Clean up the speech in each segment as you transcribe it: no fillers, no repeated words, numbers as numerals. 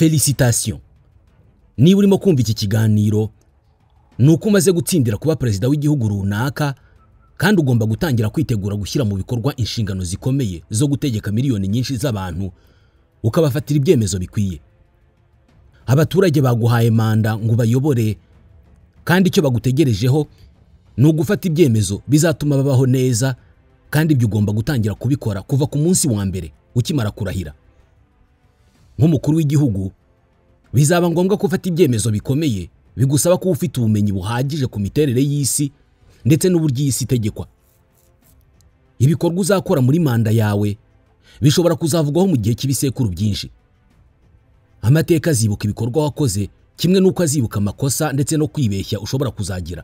Félicitations. Niba urimo kumva iki kiganiro nuko umaze gutsindira kuba perezida w'igihugu runaka kandi ugomba gutangira kwitegura gushyira mu bikorwa inshingano zikomeye zo gutegeka miliyoni nyinshi z'abantu ukabafatira ibyemezo bikwiye. Abaturage baguhaye manda ngo bayobore kandi icyo bagutegerejeho ni ugufata ibyemezo bizatuma babaho neza kandi ibyo ugomba gutangira kubikora kuva ku munsi wa mbere ukimara kurahira. Nk'umukuru w'igihugu bizaba ngombwa ko ufata ibyemezo bikomeye bigusaba ko ufite ubumenyi buhagije ku miterere y'isi ndetse n'uburyo isi itegekwa. Ibikorwa uzakora muri manda yawe bishobora kuzavugwaho mu gihe cy'ibisekuru byinshi. Amateka azibuka ibikorwa wakoze kimwe n'uko azibuka amakosa ndetse no kwibeshya ushobora kuzagira.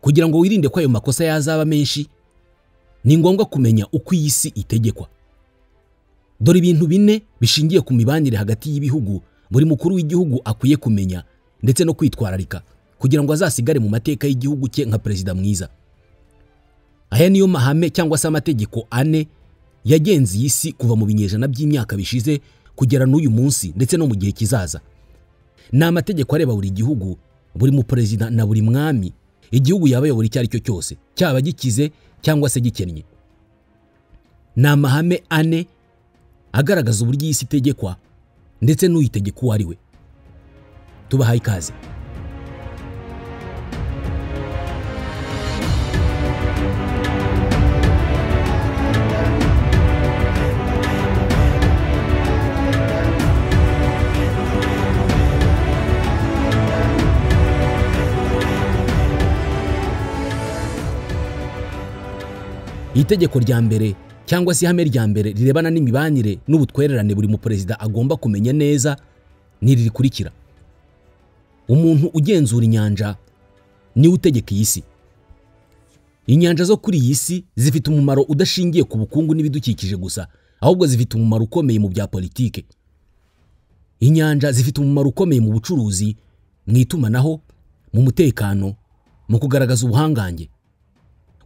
Kugira ngo wirinde ko ayo makosa yazaba menshi, ni ngombwa kumenya uko isi itegekwa. Dore ibintu 4 bishingiye ku mibanire hagati y'ibihugu buri mukuru w'igihugu akwiye kumenya ndetse no kwitwararika kugira ngo azasigare mu mateka y'igihugu cye nka perezida mwiza. Aya niyo mahame cyangwa se amategeko 4 yagenze isi kuva mu binyejana by'imyaka bishize kugera n'uyu munsi ndetse no mu gihe kizaza. Ni amategeko areba buri gihugu, buri mu perezida na buri mwami igihugu yabayobora icyo ari cyo cyose, cyaba gikize cyangwa se gikennye. Ni amahame 4 agaragaza uburyo isi itegekwa ndetse n'uyitegeka uwo ari we. Tubahaye ikaze. Itegeko rya mbere cyangwa se ihame rya mbere rirebana n'imibanire n'ubutwererane buri mu perezida agomba kumenya neza ni ririkurikira: umuntu ugenzura inyanja ni utegeka iyi si. Inyanja zo kuri iyi si zifite umumaro udashingiye ku bukungu n'ibidukikije gusa, ahubwo zifite umumaro ukomeye mu bya politike. Inyanja zifite umumaro ukomeye mu bucuruzi, mu itumanaho, mu mutekano, mu kugaragaza ubuhangange.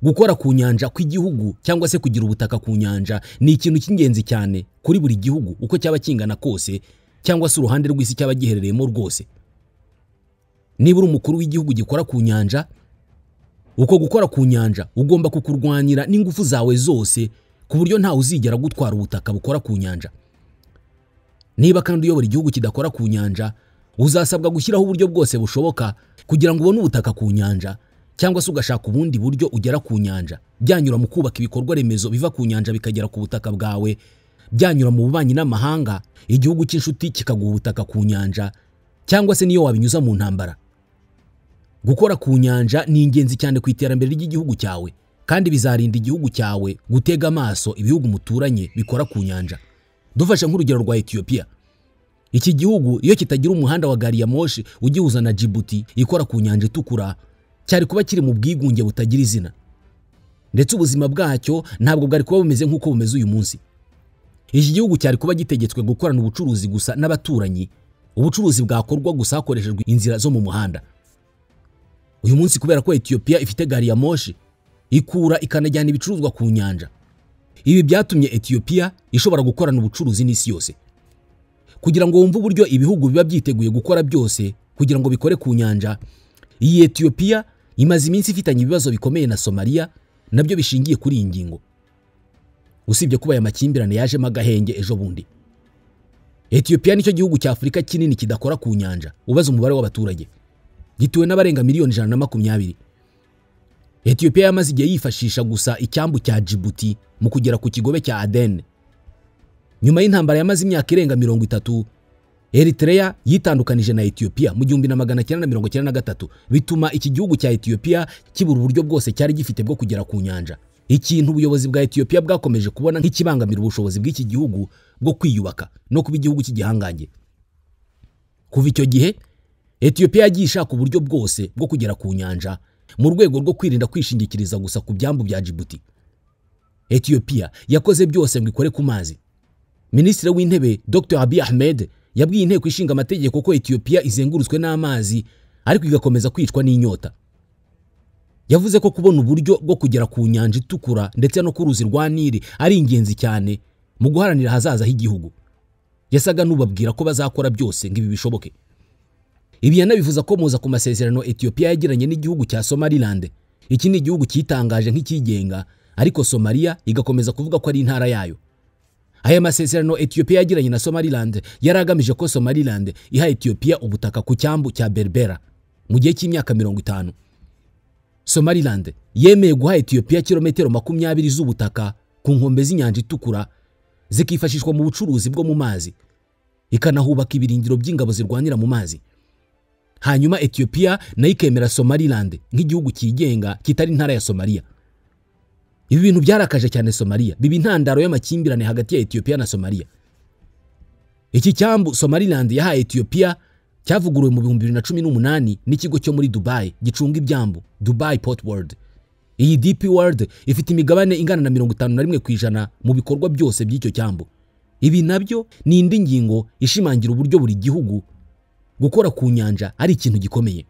Gukora ku nyanja kw'igihugu cyangwa se kugira ubutaka ku nyanja ni ikintu cy'ingenzi cyane kuri buri gihugu uko cyaba kingana kose cyangwa se uruhande rw'isi cyaba giherereyemo rwose. Niba uri umukuru w'igihugu gikora ku nyanja, uko gukora ku nyanja ugomba kukurwanira n'ingufu zawe zose ku buryo ntawe uzigera gutwara ubutaka bukora ku nyanja. Niba kandi uyobora igihugu kidakora ku nyanja, uzasabwa gushyiraho uburyo bwose bushoboka kugira ngo ubone ubutaka ku nyanja, cyangwa se ugashaka ubundi buryo ugera ku nyanja, byanyura mu kubaka ibikorwa remezo biva ku nyanja bikagera ku butaka bwawe, byanyura mu bubanyi n'amahanga, igihugu cy'inshuti kikaguha ubutaka ku nyanja, cyangwa se niyo wabinyuza mu ntambara. Gukora ku nyanja ni ingenzi cyane ku iterambere ry'igihugu cyawe kandi bizarinda igihugu cyawe gutega amaso ibihugu muturanye bikora ku nyanja. Dufashe nk'urugero rwa Ethiopia. Iki gihugu iyo kitagira umuhanda wa gari ya moshi ugihuza na Djibouti ikora ku nyanja itukura, cyari kuba kiri mu bwigunge butagira izina, ndetse ubuzima bwacyo ntabwo bwari kuba bumeze nk'uko bumeze uyu munsi. Iki gihugu cyari kuba gitegetswe gukorana ubucuruzi gusa n'abaturanyi, ubucuruzi bwakorwa gusa hakoreshejwe inzira zo mu muhanda. Uyu munsi kubera ko Ethiopia ifite gari ya moshi ikura ikanajyana ibicuruzwa ku nyanja, ibi byatumye Ethiopia ishobora gukorana ubucuruzi n'isi yose. Kugira ngo wumve uburyo ibihugu biba byiteguye gukora byose kugira ngo bikore ku nyanja, iyi Ethiopia imaze iminsi ifitanye ibibazo bikomeye na Somalia, nabyo bishingiye kuri iyi ngingo. Usibye kuba aya makimbirane yajemo agahenge ejo bundi, Ethiopia nicyo gihugu cya Afurika kinini kidakora ku nyanja ubaza umubare w'abaturage, gituwe n'abarenga miliyoni 120. Ethiopia yamaze igihe yifashisha gusa icyambu cya Djibouti mu kugera ku kigobe cya Aden. Nyuma y'intambara yamaze imyaka irenga 30, Eritrea yitandukanije na Ethiopia mu 1993, bituma iki gihugu cya Ethiopia kibura uburyo bwose cyari gifite bwo kugera ku nyanja. Ikintu ubuyobozi bwa Ethiopia bwakomeje kubona nk'ikibangamira ubushobozi bw'iki gihugu bwo kwiyubaka no kuba igihugu cy'igihangange. Kuva icyo gihe Ethiopia yagiye ishaka uburyo bwose bwo kugera ku nyanja mu rwego rwo kwirinda kwishingikiriza gusa ku byambu bya Djibouti. Ethiopia yakoze byose ngo ikore ku mazi. Minisitiri w'intebe Dr. Abiy Ahmed yabwiye inteko ishinga amategeko ko Ethiopia izengurutswe n'amazi ariko igakomeza kwicwa n'inyota. Yavuze ko kubona uburyo bwo kugera ku nyanja itukura ndetse no ku ruzi rwa Nile ari ingenzi cyane mu guharanira hazaza h'igihugu. yasaga n'ubabwira ko bazakora byose ngo ibi bishoboke. Ibi yanabivuza ko muza ku masezerano Ethiopia yagiranye n'igihugu cya Somaliland. Iki ni igihugu cyitangaje nk'ikigenga, ariko Somalia igakomeza kuvuga ko ari intara yayo. Aya masezerano Ethiopia yagiranye na Somaliland yaragamije ko Somaliland iha Ethiopia ubutaka ku cyambu cya Berbera mu gihe cy'imyaka 50. Somaliland yemeye guha Ethiopia kilometero 20 z'ubutaka ku nkombe z'inyanja itukura zikifashishwa mu bucuruzi bwo mu mazi, ikanahubaka ibirindiro by'ingabo zirwanira mu mazi. Hanyuma Ethiopia nayo ikemera Somaliland nk'igihugu kigenga kitari intara ya Somalia. Ibi bintu byarakaje cyane Somalia, biba intandaro y'amakimbirane hagati ya Ethiopia na Somalia. Iki cyambu Somaliland yahaye Ethiopia cyavuguruwe mu 2018 n'ikigo cyo muri Dubai gicunga ibyambu, Dubai Port World. Iyi DP World ifite imigabane ingana na 51% mu bikorwa byose by'icyo cyambu. Ibi nabyo ni indi ngingo ishimangira uburyo buri gihugu gukora ku nyanja ari ikintu gikomeye.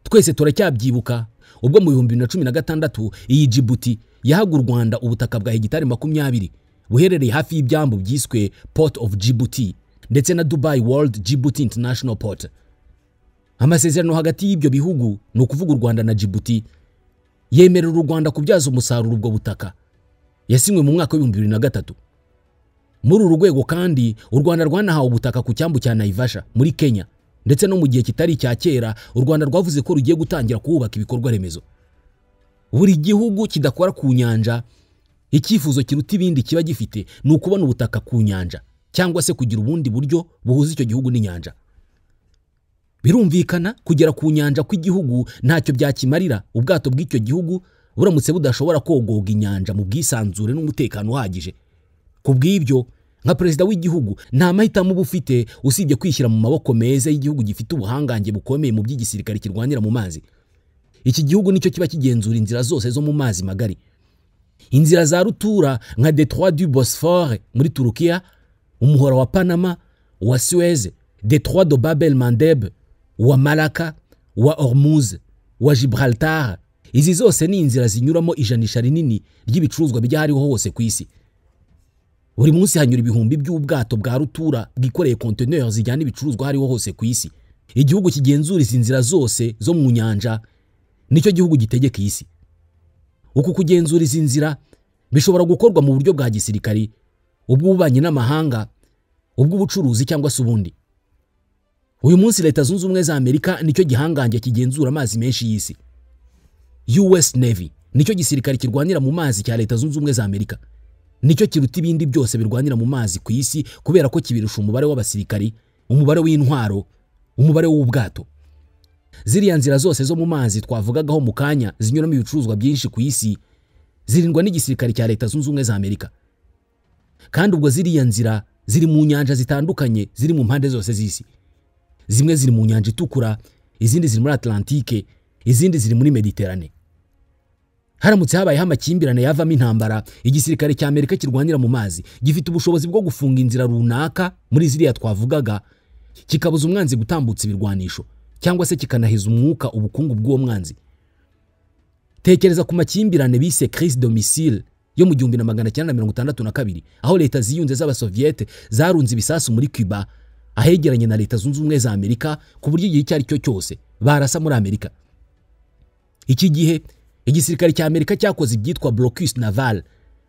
Twese turacyabyibuka ubwo mu 2016 iyi Djibouti yahaga u Rwanda ubutaka bwa hegitari 20 buherereye hafi y'ibyambu byiswe Port of Djibouti ndetse na Dubai World Djibouti International Port. Amasezerano hagati y'ibyo bihugu ni ukuvuga u Rwanda na Djibouti yemerera u Rwanda kubyaza umusaruro ubwo butaka, yasinywe mu mwaka wa 2003. Muri uru rwego kandi u Rwanda rwanahawe ubutaka ku cyambu cya Naivasha muri Kenya, ndetse no mu gihe kitari cya kera u Rwanda rwavuze ko rugiye gutangira kubaka ibikorwa remezo. Buri gihugu kidakora ku nyanja, icyifuzo kiruta ibindi kiba gifite ni ukubona ubutaka ku nyanja cyangwa se kugira ubundi buryo buhuza icyo gihugu n'inyanja. Birumvikana kugera ku nyanja kw'igihugu ntacyo byakimarira ubwato bw'icyo gihugu buramutse budashobora kogoga inyanja mu bwisanzure n'umutekano uhagije. Kubw'ibyo nka perezida w'igihugu nta mahitamo bufite usibye kwishyira mu maboko meza y'igihugu gifite ubuhangange bukomeye mu by'igisirikare kirwanira mu mazi. Iki gihugu nicyo kiba kigenzura inzira zose zo mu mazi magari. Inzira za rutura nka Détroit du Bosphore muri Turukiya, umuhora wa Panama, wa Suez, Détroit de Bab el-Mandeb, wa Malacca, wa Hormuz, wa Gibraltar. Izi zose ni inzira zinyuramo ijanisha rinini ry'ibicuruzwa bijya hariho hose ku isi. Buri munsi hanyura ibihumbi by'ubwato bwa rutura bwikoreye containers zijyana ibicuruzwa hariho hose ku isi. Igihugu kigenzura izi nzira zose zo mu nyanja nicyo gihugu gitegeka isi. Uku kugenzura izi nzira bishobora gukorwa mu buryo bwa gisirikari, ubw'ububanyi n'amahanga, ubw'ubucuruzi cyangwa se ubundi. Uyu munsi Leta Zunze Ubumwe za Amerika nicyo gihangange kigenzura amazi menshi y'isi. US Navy nicyo gisirikare kirwanira mu mazi cya Leta Zunze Ubumwe za Amerika. Nicyo kiruta ibindi byose birwanira mu mazi ku isi kubera ko kibirusha umubare w'abasirikari, umubare w'intwaro, umubare w'ubwato. Ziriya nzira zose zo mu mazi twavugagaho mu kanya zinyuramo ibicuruzwa byinshi ku isi zirindwa n'igisirikare cya Leta Zunze Ubumwe za Amerika. Kandi ubwo ziriya nzira ziri mu nyanja zitandukanye ziri mu mpande zose z'isi. Zimwe ziri mu nyanja itukura, izindi ziri muri Atlantique, izindi ziri muri Mediterane. Haramutse habayeho amakimbirane yavamo intambara, igisirikare cya Amerika kirwanira mu mazi gifite ubushobozi bwo gufunga inzira runaka muri ziriya twavugaga, kikabuza umwanzi gutambutsa ibirwanisho cyangwa se kikanaheza umwuka ubukungu bw'uwo mwanzi. Tekereza ku makimbirane bise crise de missile yo mu 1962 aho Leta ziyunze z'Abasoviete zarunze ibisasu muri Cuba ahegeranye na Leta Zunze Ubumwe za Amerika ku buryo igihe cyari cyo cyose barasa muri Amerika. Iki gihe igisirikare cya Amerika cyakoze ibyitwa blocus naval,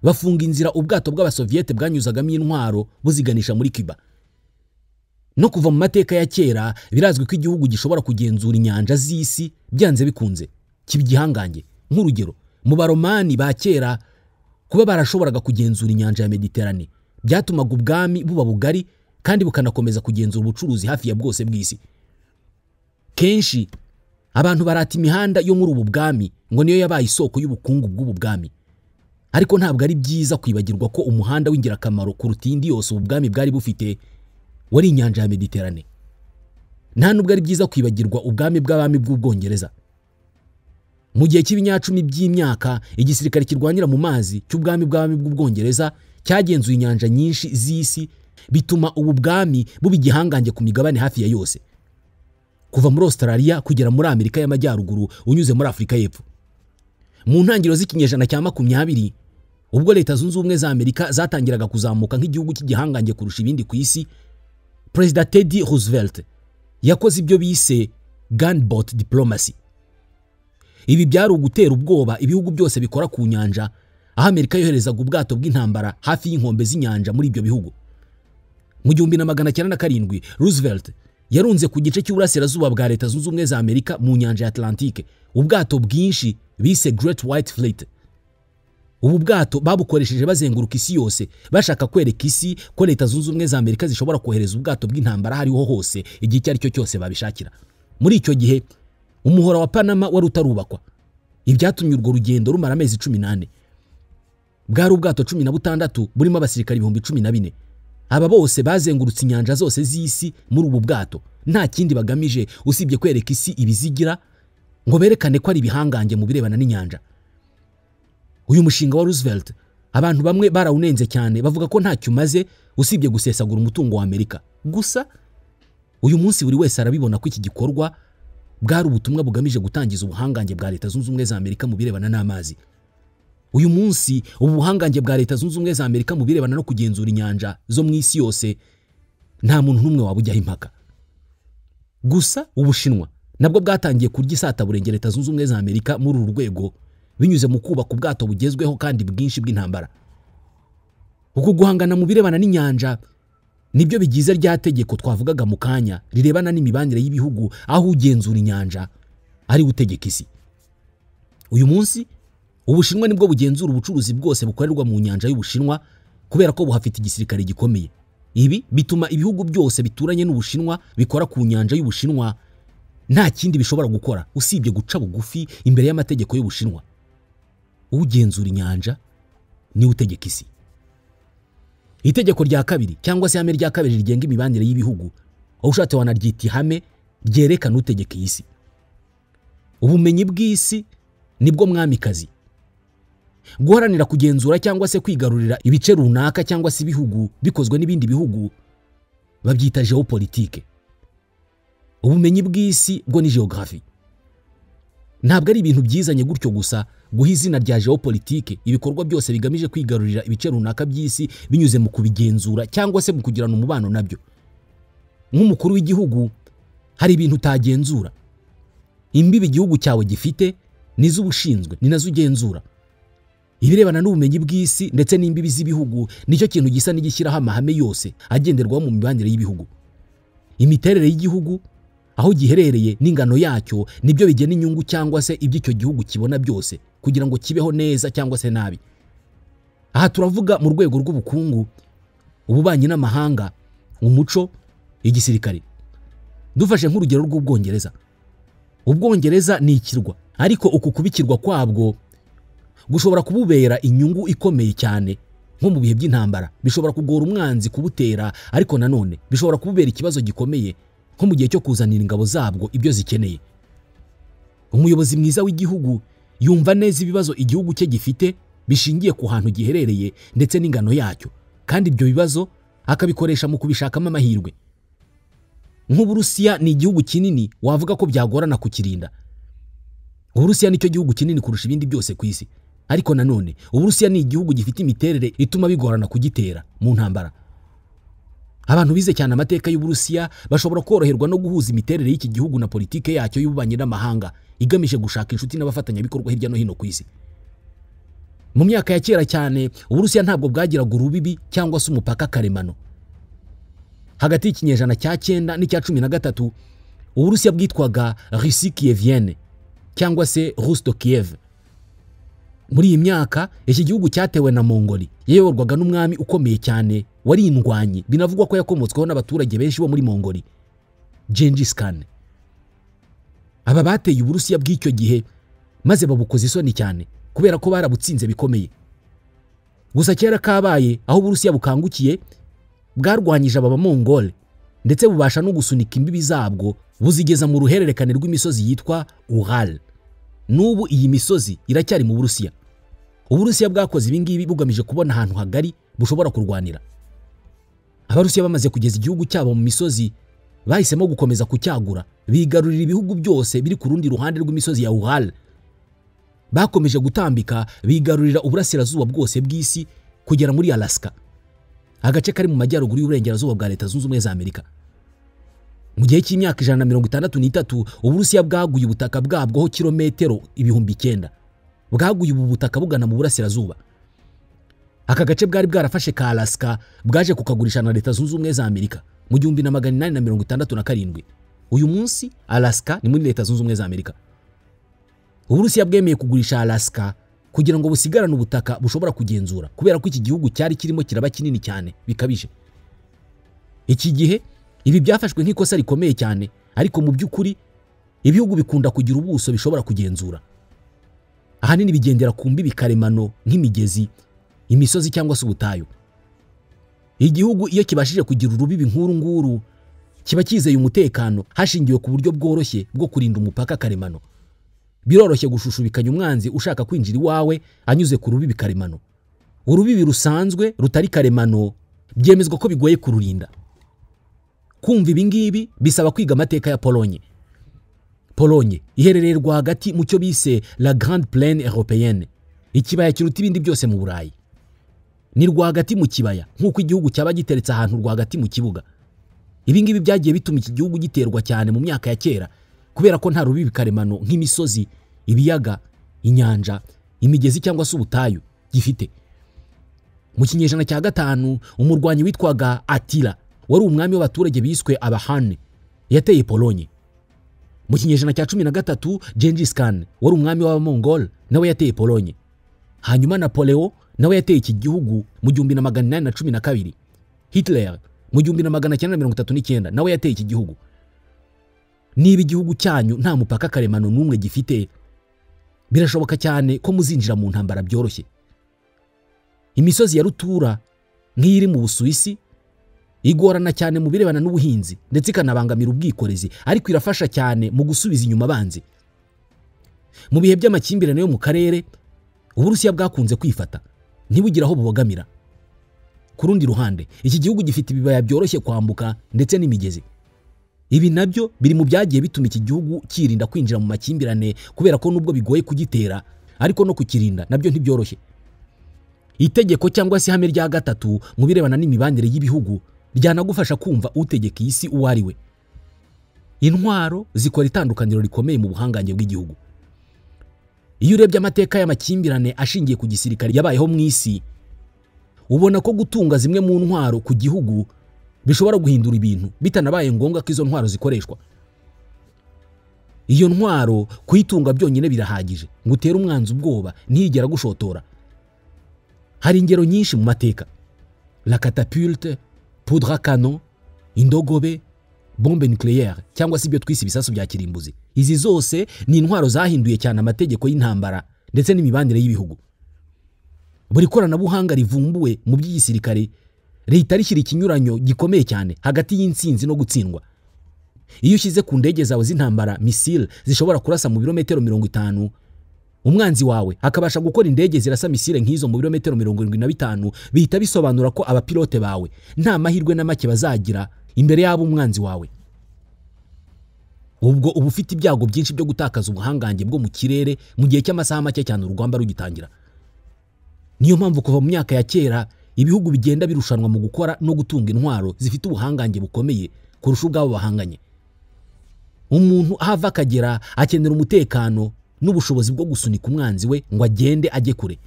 bafunga inzira ubwato bw'Abasoviete bwanyuzagamo intwaro buziganisha muri Cuba. No kuva mu mateka ya kera birazwi ko igihugu gishobora kugenzura inyanja z'isi byanze bikunze kibigihangange. Nk'urugero mu Baromani ba kera kuba barashoboraga kugenzura inyanja ya Mediterane byatumaga ubwami buba bugari kandi bukanakomeza kugenzura ubucuruzi hafi ya bwose bw'isi. Kenshi abantu barata imihanda yo muri ubu bwami ngo niyo yabaye isoko y'ubukungu bw'ubu bwami, ariko ntabwo ari byiza kwibagirwa ko umuhanda w'ingirakamaro kuruta indi yose ubu bwami bwari bufite wari inyanja ya Mediterane. Nta nubwo ari byiza kwibagirwa ubwami bw'abami bw'Ubwongereza. Mu gihe cy'ibinyacumi by'imyaka igisirikare kirwanira mu mazi cy'ubwami bw'abami bw'Ubwongereza cyagenzuye inyanja nyinshi z'isi, bituma ubu bwami buba igihangange ku migabane hafi ya yose, kuva muri Australia kugera muri Amerika y'Amajyaruguru unyuze muri Afrika y'Epfo. Mu ntangiriro z'ikinyejana cya 20 ubwo Leta Zunze Ubumwe za Amerika zatangiraga kuzamuka nk'igihugu cy'igihangange kurusha ibindi ku isi, Perezida Teddy Roosevelt yakoze ibyo bise gunboat diplomacy. Ibi byari ugutera ubwoba ibihugu byose bikora ku nyanja, aho Amerika yoherezaga ubwato bw'intambara hafi y'inkombe z'inyanja muri ibyo bihugu. Mu 1907 Roosevelt yarunze ku gice cy'uburasirazuba bwa Leta Zunze Ubumwe za Amerika mu nyanja ya Atlantique ubwato bwinshi bise Great White Fleet. Ubu bwato babukoresheje bazenguruka isi yose bashaka kwereka isi ko Leta Zunze Ubumwe za Amerika zishobora kohereza ubwato bw'intambara hariho hose igihe cyari cyo cyose babishakira. Muri icyo gihe umuhora wa Panama wari utarubakwa, ibyatumye urwo rugendo rumara amezi 18. Bwari ubwato 16 burimo abasirikari 14,000. Aba bose bazengurutse inyanja zose z'isi muri ubu bwato, nta kindi bagamije usibye kwereka isi ibizigira ngo berekane ko ari ibihangange mu birebana n'inyanja. Uyu mushinga wa Roosevelt abantu bamwe barawunenze cyane, bavuga ko ntacyo umaze usibye gusesagura umutungo wa Amerika. Gusa uyu munsi buri wese arabibona ko iki gikorwa bwari ubutumwa bugamije gutangiza ubuhangange bwa Leta Zunze Ubumwe za Amerika mu birebana n'amazi. Uyu munsi ubu buhangange bwa Leta Zunze Ubumwe za Amerika mu birebana no kugenzura inyanja zo mu isi yose nta muntu n'umwe wabujyaho impaka. Gusa Ubushinwa nabwo bwatangiye kurya isataburenge Leta Zunze Ubumwe za Amerika muri uru rwego binyuze mu kubaka ubwato bugezweho kandi bwinshi bw'intambara. Uku guhangana mu birebana n'inyanja nibyo bigize rya tegeko twavugaga mu kanya rirebana n'imibanire y'ibihugu, aho ugenzura inyanja ari utegeka isi. Uyu munsi Ubushinwa nibwo bugenzura ubucuruzi bwose bukorerwa mu nyanja y'Ubushinwa kubera ko buhafite igisirikare gikomeye. Ibi bituma ibihugu byose bituranye n'Ubushinwa bikora ku nyanja y'Ubushinwa nta kindi bishobora gukora usibye guca bugufi imbere y'amategeko y'Ubushinwa. Ugenzura inyanja ni utegeka isi. Itegeko rya kabiri cyangwa se ihame rya kabiri rigenga imibanire y'ibihugu, aho ushatse wanaryita ihame ryerekana utegeka isi. Ubumenyi bw'isi nibwo mwamikazi. Guharanira kugenzura cyangwa se kwigarurira ibice runaka cyangwa se ibihugu bikozwe n'ibindi bihugu babyita geopolitique. Ubumenyi bw'isi bwo ni geography. Ntabwo ari ibintu byizanye gutyo gusa guha izina rya geopolitique ibikorwa byose bigamije kwigarurira ibice runaka by'isi binyuze mu kubigenzura cyangwa se mu kugirana umubano nabyo. Nk'umukuru w'igihugu hari ibintu utagenzura. Imbibi igihugu cyawe gifite nizo ubushinzwe, ni nazo ugenzura. Ibirebana n'ubumenyi bw'isi ndetse n'imbibi z'ibihugu nicyo kintu gisa n'igishyiraho amahame yose agenderwaho mu mibanire y'ibihugu. Imiterere y'igihugu, aho giherereye n'ingano yacyo nibyo bigena inyungu cyangwa se iby'icyo gihugu kibona byose kugira ngo kibeho neza cyangwa se nabi. Aha turavuga mu rwego rw'ubukungu, ububanyi n'amahanga, umuco, igisirikare. Dufashe nk'urugero rw'Ubwongereza. Ubwongereza ni ikirwa, ariko uku kubikirwa kwabwo gushobora kububera inyungu ikomeye cyane. Nko mu bihe by'intambara bishobora kugora umwanzi kubutera, ariko nanone bishobora kububera ikibazo gikomeye nko mu gihe cyo kuzanira ingabo zabwo ibyo zikeneye. Umuyobozi mwiza w'igihugu yumva neza ibibazo igihugu cye gifite bishingiye ku hantu giherereye ndetse n'ingano yacyo, kandi ibyo bibazo akabikoresha mu kubishakamo amahirwe. Nk'Uburusiya ni igihugu kinini wavuga ko byagorana kukirinda. Uburusiya nicyo gihugu kinini kurusha ibindi byose ku isi, ariko nanone Uburusiya ni igihugu gifite imiterere ituma bigorana kugitera mu ntambara. Abantu bize cyane amateka y'Uburusiya bashobora koroherwa no guhuza imiterere y'iki gihugu na politike yacyo y'ububanyi n'amahanga igamije gushaka inshuti n'abafatanyabikorwa hirya no hino ku isi. Mu myaka ya kera cyane Uburusiya ntabwo bwagiraga urubibi cyangwa se umupaka karemano. Hagati y'ikinyejana cya 9 n'icya 13 Uburusiya bwitwaga Russie Kievienne cyangwa se Rus de Kiev. Muri iyi myaka iki gihugu cyatewe na Mongoli yayoborwaga n'umwami ukomeye cyane wari indwanyi, binavugwa ko yakomotsweho n'abaturage benshi bo muri Mongoli, Genghis Khan. Aba bateye Uburusiya bw'icyo gihe maze babukoza isoni cyane kubera ko barabutsinze bikomeye. Gusa kera kabaye aho Uburusiya bukangukiye bwarwanyije aba Mongol ndetse bubasha no gusunika imbibi zabwo buzigeza mu ruhererekane rw'imisozi yitwa Ural. Nubu iyi misozi iracyari mu Burusiya. Uburusiya bwakoze ibingibi bugamije kubona ahantu hagari bushobora kurwanira. Abarusiya bamaze kugeza igihugu cyabo mu misozi bahisemo gukomeza kucyagura, bigarurira ibihugu byose biri ku rundi ruhande rw'imisozi ya Ural. bakomeje gutambika bigarurira uburasirazuba bwose bw'isi kugera muri Alaska, agace kari mu majyaruguru y'uburengerazuba bwa Leta Zunze Ubumwe za Amerika. Mu gihe cy'imyaka 163 Uburusiya bwaguye ubutaka bwabwo ho kilometero 9,000, bwaguye ubu butaka bugana mu burasirazuba. Aka gace bwari bwarafashe ka Alaska bwaje kukagurisha na Leta Zunze Ubumwe za Amerika mu 1867. Uyu munsi Alaska ni muri Leta Zunze Ubumwe za Amerika. Uburusiya bwemeye kugurisha Alaska kugira ngo busigarane ubutaka bushobora kugenzura, kubera ko iki gihugu cyari kirimo kiraba kinini cyane bikabije. Iki gihe ibi byafashwe nk'ikosa rikomeye cyane, ariko mu by'ukuri ibihugu bikunda kugira ubuso bishobora kugenzura. Ahanini bigendera ku mbibi karemano nk'imigezi, imisozi cyangwa se ubutayu. Igihugu iyo kibashije kugira urubibi nkuru nguru kiba kizeye umutekano hashingiwe ku buryo bworoshye bwo kurinda umupaka karemano. Biroroshye gushushubikanya umwanzi ushaka kwinjira iwawe anyuze ku rubibi karemano. Urubibi rusanzwe rutari karemano byemezwa ko bigoye kururinda. Kumva ibi ngibi bisaba kwiga amateka ya Polonye. Polonye iherereye rwagati mu cyo bise La Grande Plaine Européenne, ikibaya kiruta ibindi byose mu Burayi. Ni rwagati mu kibaya, nk'uko igihugu cyaba giteretse ahantu rwagati mu kibuga. Ibi ngibi byagiye bituma iki gihugu giterwa cyane mu myaka ya kera, kubera ko nta rubibi karemano nk'imisozi, ibiyaga, inyanja, imigezi cyangwa se ubutayu gifite. Mu kinyejana cya 5 umurwanyi witwaga Attila, wari umwami w'abaturage biswe Abahane, yateye Polonye. Mu kinyejana cya 13 Genghis Khan, wari umwami w'Abamongol, nawe yateye Polonye. Hanyuma Napoleon nawe yateye iki gihugu mu 1812. Hitler mu 1939 nawe yateye iki gihugu. Niba igihugu cyanyu nta mupaka karemano n'umwe gifite, birashoboka cyane ko muzinjira mu ntambara byoroshye. Imisozi ya rutura nk'iri mu Busuwisi igorana cyane mu birebana n'ubuhinzi ndetse ikanabangamira ubwikorezi, ariko irafasha cyane mu gusubiza inyuma abanzi. Mu bihe by'amakimbirane yo mu karere, Uburusiya bwakunze kwifata ntibugira aho bubogamira. Ku rundi ruhande, iki gihugu gifite ibibaya byoroshye kwambuka ndetse n'imigezi. Ibi nabyo biri mu byagiye bituma iki gihugu kirinda kwinjira mu makimbirane, kubera ko nubwo bigoye kugitera, ariko no kukirinda nabyo ntibyoroshye. Itegeko cyangwa se ihame rya 3 mu birebana n'imibanire y'ibihugu ryanagufasha kumva utegeka isi uwo ari we. Intwaro zikora itandukaniro rikomeye mu buhangange bw'igihugu. Iyo urebye amateka y'amakimbirane ashingiye ku gisirikare yabayeho mu isi, ubona ko gutunga zimwe mu ntwaro ku gihugu bishobora guhindura ibintu bitanabaye ngombwa ko izo ntwaro zikoreshwa. Iyo ntwaro kuyitunga byonyine birahagije ngo utere umwanzi ubwoba ntiyigera gushotora. Hari ingero nyinshi mu mateka: la catapulte, poudre à canon, indogobe, bombe nucléaire cyangwa se ibyo twise ibisasu bya kirimbuzi. Izi zose ni intwaro zahinduye cyane amategeko y'intambara ndetse n'imibanire y'ibihugu. Buri koranabuhanga rivumbuwe mu by'igisirikare leta rishyira ikinyuranyo gikomeye cyane hagati y'insinzi no gutsindwa. Iyo ushyize ku ndege zawe z'intambara missile zishobora kurasa mu birometero 50, umwanzi wawe akabasha gukora indege zirasa missile nk'izo mu birometero 75, bihita bisobanura ko abapilote bawe nta mahirwe na make bazagira imbere y'abo umwanzi wawe. Ubwo uba ufite ibyago byinshi byo gutakaza ubuhangange bwo mu kirere mu gihe cy'amasaha make cyane urugamba rugitangira. Niyo mpamvu kuva mu myaka ya kera ibihugu bigenda birushanwa mu gukora no gutunga intwaro zifite ubuhangange bukomeye kurusha ubwabo bahanganye. Umuntu ahava akagera akenera umutekano n'ubushobozi bwo gusunika umwanzi we ngo agende ajye kure.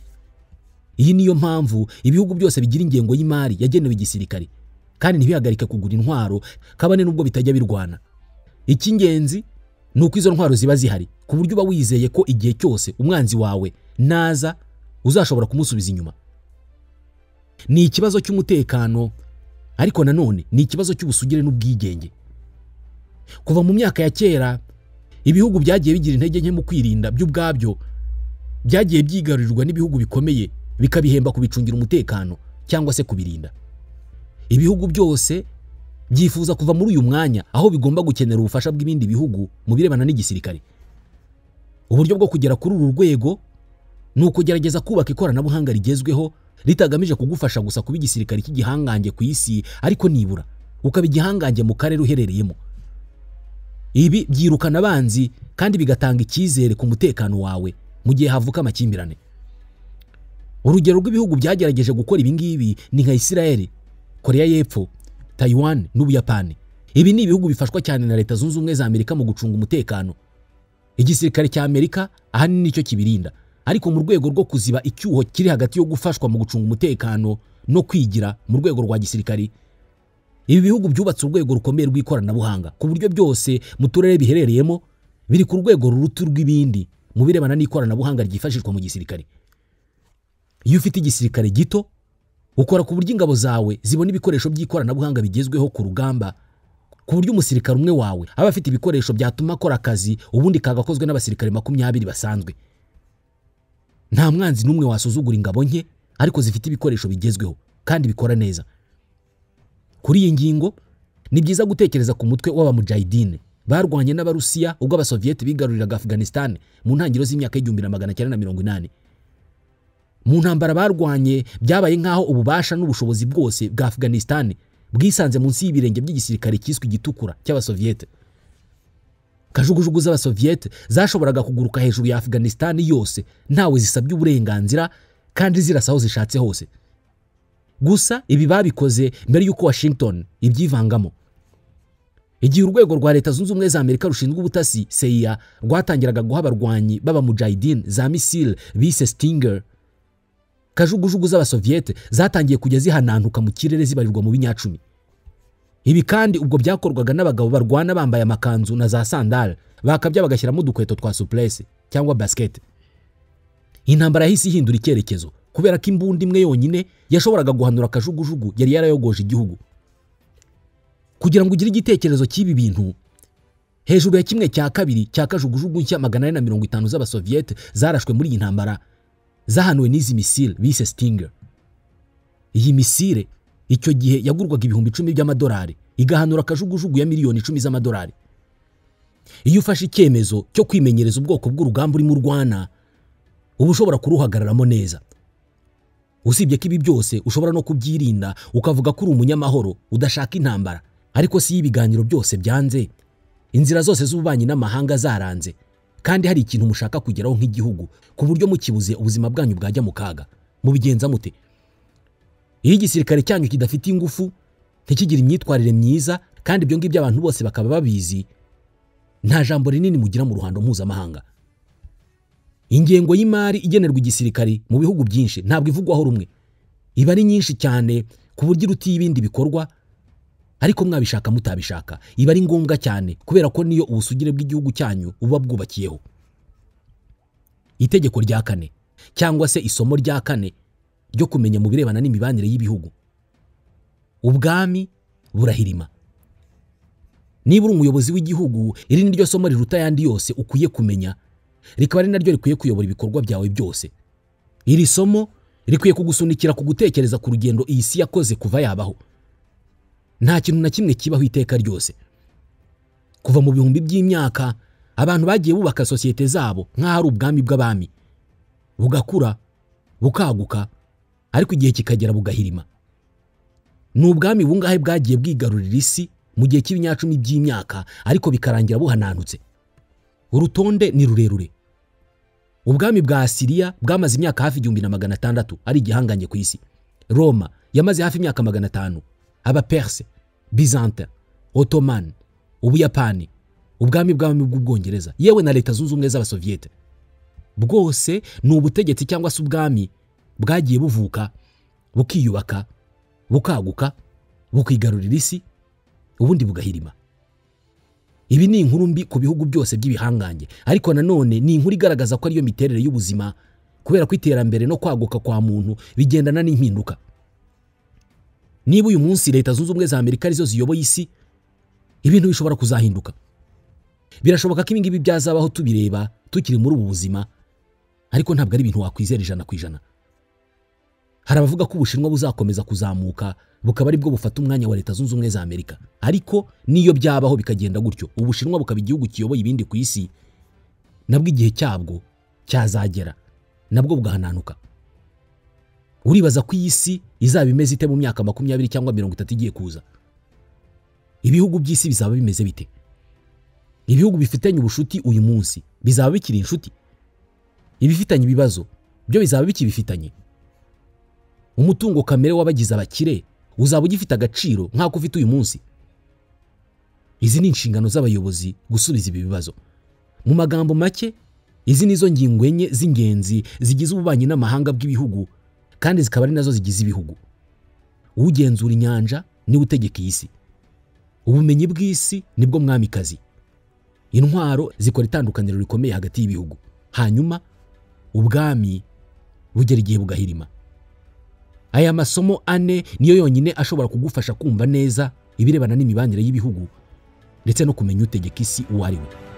Iyi niyo mpamvu ibihugu byose bigira ingengo y'imari yagenewe igisirikare, kandi ntibihagarika kugura intwaro kabane nubwo bitajya birwana. Icy'ingenzi nuko izo ntwaro ziba zihari ku buryo uba wizeye ko igihe cyose umwanzi wawe naza uzashobora kumusubiza inyuma. Ni ikibazo cy'umutekano, ariko nanone ni ikibazo cy'ubusugire n'ubwigenge. Kuva mu myaka ya kera ibihugu byagiye bigira intege nke mu kwirinda by'ubwabyo, byagiye byigarurirwa n'ibihugu bikomeye bikabihemba kubicungira umutekano cyangwa se kubirinda. Ibihugu byose byifuza kuva muri uyu mwanya aho bigomba gukenera ubufasha bw'ibindi bihugu mu birebana n'igisirikare. Uburyo bwo kugera kuri uru rwego ni ukugerageza kubaka ikoranabuhanga rigezweho ritagamije kugufasha gusa kuba igisirikare cy'igihangange ku isi, ariko nibura ukaba igihangange mu karere uherereyemo. Ibi byirukana abanzi kandi bigatanga icyizere ku mutekano wawe mu gihe havuka amakimbirane. Urugero rw'ibihugu byagerageje gukora ibi ngibi ni nka Israel, Korea y'Epfo, Taiwan n'Ubuyapani. Ibi ni ibihugu bifashwa cyane na Leta Zunze Ubumwe za Amerika mu gucunga umutekano. Igisirikare cya Amerika ahanini nicyo kibirinda, ariko mu rwego rwo kuziba icyuho kiri hagati yo gufashwa mu gucunga umutekano no kwigira mu rwego rwa gisirikari, ibi bihugu byubatse urwego rukomeye rw'ikoranabuhanga ku buryo byose mu turere biherereyemo biri ku rwego rurutu rw'ibindi mu birebana n'ikoranabuhanga ryifashishwa mu gisirikare. Iyo ufite igisirikare gito, ukora ku buryo ingabo zawe zibona ibikoresho by'ikoranabuhanga bigezweho ku rugamba, ku buryo umusirikare umwe wawe aba afite ibikoresho byatuma akora akazi ubundi kagakozwe n'abasirikare 20 basanzwe. Nta mwanzi n'umwe wasuzugura ingabo nke ariko zifite ibikoresho bigezweho kandi bikora neza. Kuri iyi ngingo ni byiza gutekereza ku mutwe w'abamujahidine barwanye n'Abarusiya ubwo Abasovieti bigaruriraga Afghanistan mu ntangiriro z'imyaka y'1980. Mu ntambara barwanye byabaye nkaho ububasha n'ubushobozi bwose bwa Afghanistan bwisanze munsi y'ibirenge by'igisirikare cyiswe gitukura cy'Abasovieti. Kajugujugu z'Abasovieti zashoboraga kuguruka hejuru ya Afghanistan yose ntawe zisabye uburenganzira kandi zirasaho zishatse hose. Gusa ibi babikoze mbere yuko Washington ibyivangamo. Igihe urwego rwa Leta Zunze Ubumwe za Amerika rushinzwe ubutasi CIA rwatangiraga guha abarwanyi b'abamujahidin za misile bise Stinger, kajugujugu z'Abasovieti zatangiye kujya zihanantuka mu kirere zibarirwa mu binyacumi. Ibi kandi ubwo byakorwaga n'abagabo barwana bambaye amakanzu na za sandal, bakabya bagashyiramo udukweto twa souplesse cyangwa basket. Intambara yahise ihindura icyerekezo kubera ko imbunda imwe yonyine yashoboraga guhanura kajugujugu yari yarayogoje igihugu. Kugira ngo ugire igitekerezo cy'ibi bintu, hejuru ya 1/2 cya kajugujugu nshya 450 z'Abasovieti zarashwe muri iyi ntambara zahanuwe n'izi misile bise Stinger. Iyi misile icyo gihe yagurwaga ibihumbi 10 by'amadolari, igahanura kajugujugu ya miliyoni 10 z'amadolari. Iyo ufashe icyemezo cyo kwimenyereza ubwoko bw'urugamba uri mu Rwanda, uba ushobora kuruhagararamo neza. Usibye ko ibi byose ushobora no kubyirinda ukavuga ko uri umunyamahoro udashaka intambara, ariko si ibiganiro byose byanze, inzira zose z'ububanyi n'amahanga zaranze, kandi hari ikintu mushaka kugeraho nk'igihugu ku buryo mukibuze ubuzima bwanyu bwajya mu kaga, mubigenza mute? Iyo igisirikare cyanyu kidafite ingufu, ntikigira imyitwarire myiza, kandi ibyo ngibyo abantu bose bakaba babizi, nta jambo rinini mugira mu ruhando mpuzamahanga. Ingengo y'imari igenerwa igisirikare mu bihugu byinshi ntabwo ivugwaho rumwe, iba ari nyinshi cyane ku buryo iruti ibindi bikorwa, ariko mwabishaka mutabishaka iba ari ngombwa cyane kubera ko niyo ubusugire bw'igihugu cyanyu uba bwubakiyeho. Itegeko rya 4 cyangwa se isomo rya 4 ryo kumenya mu birebana n'imibanire y'ibihugu. Ubwami burahirima. Niba uri umuyobozi w'igihugu, iri niryo somo riruta yandi yose ukwiye kumenya, rikaba ari naryo rikwiye kuyobora ibikorwa byawe byose. Iri somo rikwiye kugusunikira ku gutekereza ku rugendo iyi si yakoze kuva yabaho. Nta kintu na kimwe kibaho iteka ryose. Kuva mu bihumbi by'imyaka abantu bagiye bubaka societe zabo nk'aho ari ubwami bw'abami, bugakura bukaguka, ariko igihe kikagera bugahirima. Ni ubwami bungahe bwagiye bwigarurira isi mu gihe cy'ibinyacumi by'imyaka, ariko bikarangira buhananutse. Urutonde ni rurerure. Ubwami bwa Asiriya bwamaze imyaka hafi 1600 ari igihanganye ku isi. Roma yamaze hafi imyaka 500. Aba-Perse, Byzantin, Ottoman, Ubuyapani, ubwami bw'Ubwongereza, yewe na Leta Zunze Ubumwe z'Abasovieti. Bwose ni ubutegetsi cyangwa se ubwami bwagiye buvuka, bukiyubaka, bukaguka, bukigarurira isi, ubundi bugahirima. Ibi ni inkuru mbi ku bihugu byose by'ibihangange, ariko nanone ni inkuru igaragaza ko ariyo miterere y'ubuzima, kubera ko iterambere no kwaguka kwa muntu bigendana n'impinduka. Niba uyu munsi Leta Zunze Ubumwe za Amerika arizo ziyoboye isi, ibintu bishobora kuzahinduka. Birashoboka ko ibingibi byazabaho tubireba tukiri muri ubu buzima, ariko ntabwo ari ibintu wakwizera 100%. Hari abavuga ko Ubushinwa buzakomeza kuzamuka bukaba ari bwo bufata umwanya wa Leta Zunze Ubumwe za Amerika, ariko niyo byabaho bikagenda gutyo, Ubushinwa bukaba igihugu kiyoboye ibindi ku isi, nabwo igihe cyabwo cyazagera nabwo bugahananuka. Uribaza ko iyi si izaba imeze ite mu myaka 20 cyangwa 30 igiye kuza? Ibihugu by'isi bizaba bimeze bite? Ibihugu bifitanye ubushuti uyu munsi bizaba bikiri inshuti? ibifitanye ibibazo byo bizaba bikibifitanye. Umutungo kamere w'abagize abakire uzaba ugifite agaciro nk'ako ufite uyu munsi. Izi ni inshingano z'abayobozi gusubiza ibi bibazo. Mu magambo make, izi nizo ngingo enye z'ingenzi zigize ububanyi n'amahanga bw'ibihugu, kandi zikaba ari nazo zigize ibihugu. Ugenzura inyanja ni utegeka isi. Ubumenyi bw'isi nibwo mwamikazi. Intwaro zikora itandukaniro rikomeye hagati y'ibihugu. Hanyuma ubwami bugera igihe bugahirima. Aya masomo ane niyo yonyine ashobora kugufasha kumva neza ibirebana n'imibanire y'ibihugu ndetse no kumenya utegeka isi uwo ari we.